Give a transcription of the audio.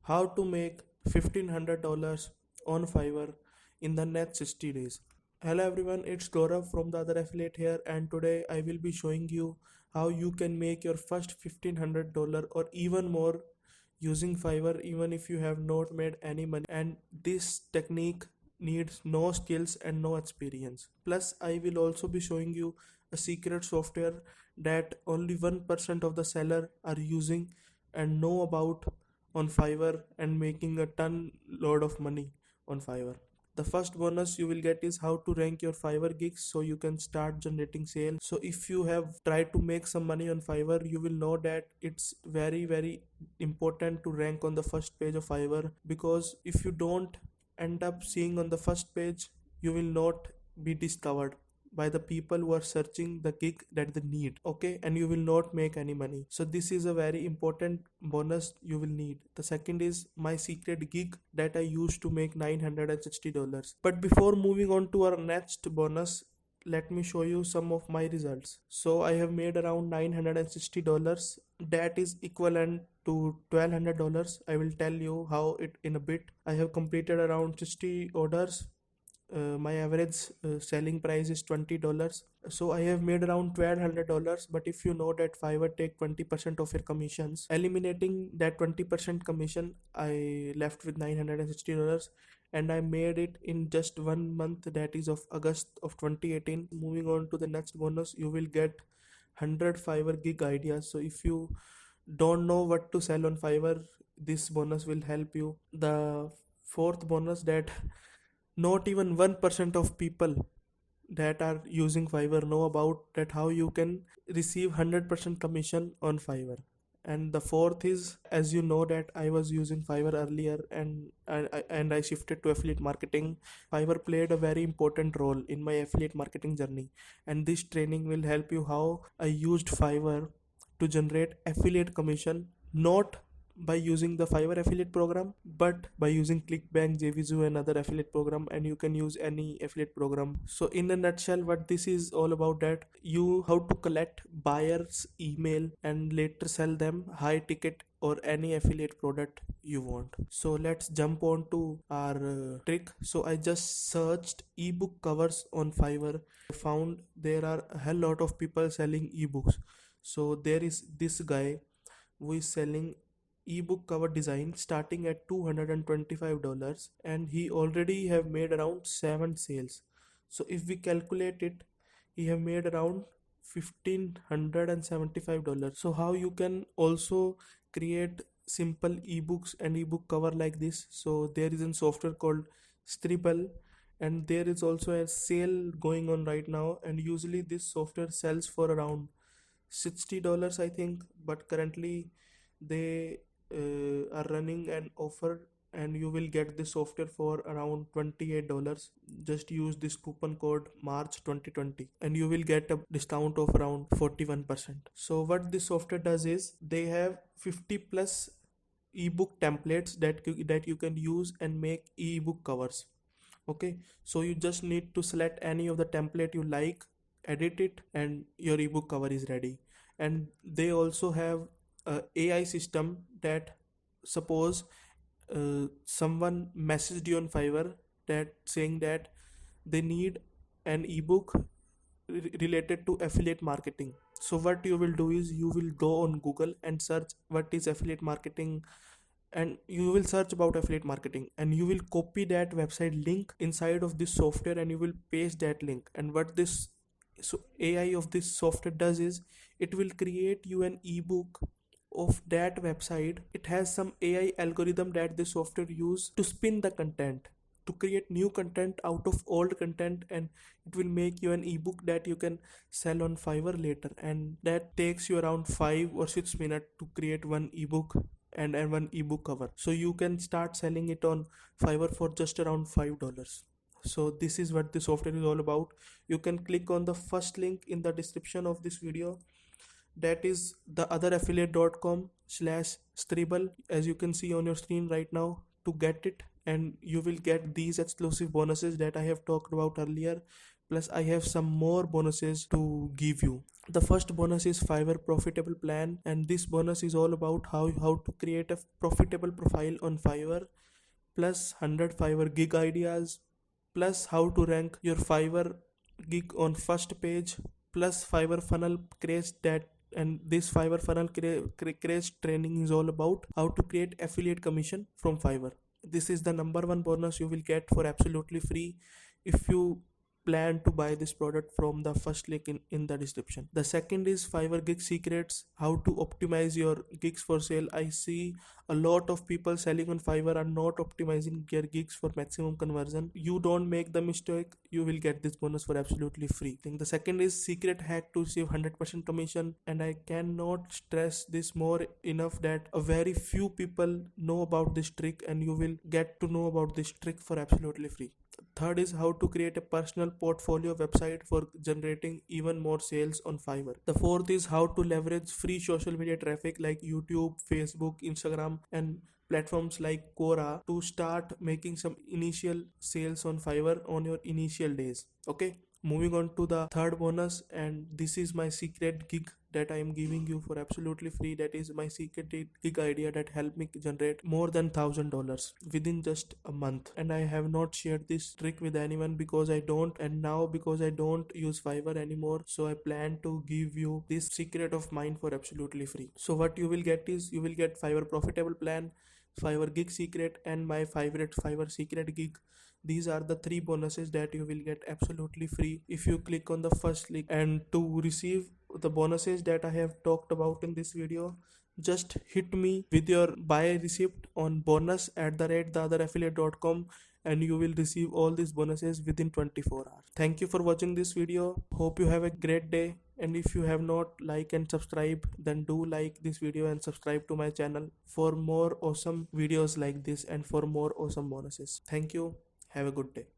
How to make $1,500 on Fiverr in the next 60 days. Hello everyone, it's Gaurav from the other affiliate here, and today I will be showing you how you can make your first $1,500 or even more using Fiverr even if you have not made any money. And this technique needs no skills and no experience. Plus, I will also be showing you a secret software that only 1% of the seller are using and know about on Fiverr and making a ton load of money on Fiverr. The first bonus you will get is how to rank your Fiverr gigs so you can start generating sales. So if you have tried to make some money on Fiverr, you will know that it's very important to rank on the first page of Fiverr, because if you don't end up seeing on the first page, you will not be discovered by the people who are searching the gig that they need. Okay, and you will not make any money. So this is a very important bonus you will need. The second is my secret gig that I used to make $960. But before moving on to our next bonus, let me show you some of my results. So I have made around $960. That is equivalent to $1,200. I will tell you how it in a bit. I have completed around 60 orders. My average selling price is $20. So I have made around $1,200. But if you know that Fiverr take 20% of your commissions, eliminating that 20% commission, I left with $960, and I made it in just 1 month, that is of August of 2018. Moving on to the next bonus, you will get 100 Fiverr gig ideas. So if you don't know what to sell on Fiverr, this bonus will help you. The fourth bonus that not even 1% of people that are using Fiverr know about, that how you can receive 100% commission on Fiverr. And the fourth is, as you know that I was using Fiverr earlier and I shifted to affiliate marketing. Fiverr played a very important role in my affiliate marketing journey, and this training will help you how I used Fiverr to generate affiliate commission, not by using the Fiverr affiliate program, but by using ClickBank, JVZoo and other affiliate program, and you can use any affiliate program. So in a nutshell, what this is all about, that you how to collect buyers email and later sell them high ticket or any affiliate product you want. So let's jump on to our trick. So I just searched ebook covers on Fiverr. I found there are a hell lot of people selling ebooks. So there is this guy who is selling ebook cover design starting at $225, and he already have made around 7 sales. So if we calculate it, he have made around $1,575. So how you can also create simple ebooks and ebook cover like this? So there is a software called Scribble, and there is also a sale going on right now, and usually this software sells for around $60, I think, but currently they are running an offer and you will get this software for around $28. Just use this coupon code March 2020 and you will get a discount of around 41%. So what this software does is they have 50 plus ebook templates that you can use and make ebook covers. Okay, so you just need to select any of the template you like, edit it, and your ebook cover is ready. And they also have a AI system that, suppose someone messaged you on Fiverr that saying that they need an ebook related to affiliate marketing. So what you will do is you will go on Google and search what is affiliate marketing, and you will search about affiliate marketing, and you will copy that website link inside of this software and you will paste that link. And what this AI of this software does is it will create you an ebook of that website. It has some AI algorithm that the software use to spin the content, to create new content out of old content, and it will make you an ebook that you can sell on Fiverr later. And that takes you around 5 or 6 minutes to create one ebook and one ebook cover. So you can start selling it on Fiverr for just around $5. So this is what the software is all about. You can click on the first link in the description of this video, that is the otheraffiliate.com/Scribble, as you can see on your screen right now, to get it. And you will get these exclusive bonuses that I have talked about earlier, plus I have some more bonuses to give you. The first bonus is Fiverr profitable plan, and this bonus is all about how to create a profitable profile on Fiverr, plus 100 Fiverr gig ideas, plus how to rank your Fiverr gig on first page, plus Fiverr funnel craze that. And this Fiverr funnel craze training is all about how to create affiliate commission from Fiverr. This is the number one bonus you will get for absolutely free if you plan to buy this product from the first link in the description. The second is Fiverr gig secrets, how to optimize your gigs for sale. I see a lot of people selling on Fiverr are not optimizing their gigs for maximum conversion. You don't make the mistake, you will get this bonus for absolutely free. Then the second is secret hack to save 100% commission, and I cannot stress this more enough that a very few people know about this trick, and you will get to know about this trick for absolutely free. Third is how to create a personal portfolio website for generating even more sales on Fiverr. The fourth is how to leverage free social media traffic like YouTube, Facebook, Instagram, and platforms like Quora to start making some initial sales on Fiverr on your initial days. Okay, moving on to the third bonus, and this is my secret gig that I am giving you for absolutely free. That is my secret gig idea that helped me generate more than $1,000 within just a month. And I have not shared this trick with anyone because I don't, and now because I don't use Fiverr anymore, so I plan to give you this secret of mine for absolutely free. So what you will get is you will get Fiverr profitable plan, Fiverr gig secret, and my favorite Fiverr secret gig. These are the three bonuses that you will get absolutely free if you click on the first link. And to receive the bonuses that I have talked about in this video, just hit me with your buy receipt on bonus@theotheraffiliate.com, and you will receive all these bonuses within 24 hours. Thank you for watching this video. Hope you have a great day. And if you have not like and subscribe, then do like this video and subscribe to my channel for more awesome videos like this and for more awesome bonuses. Thank you. Have a good day.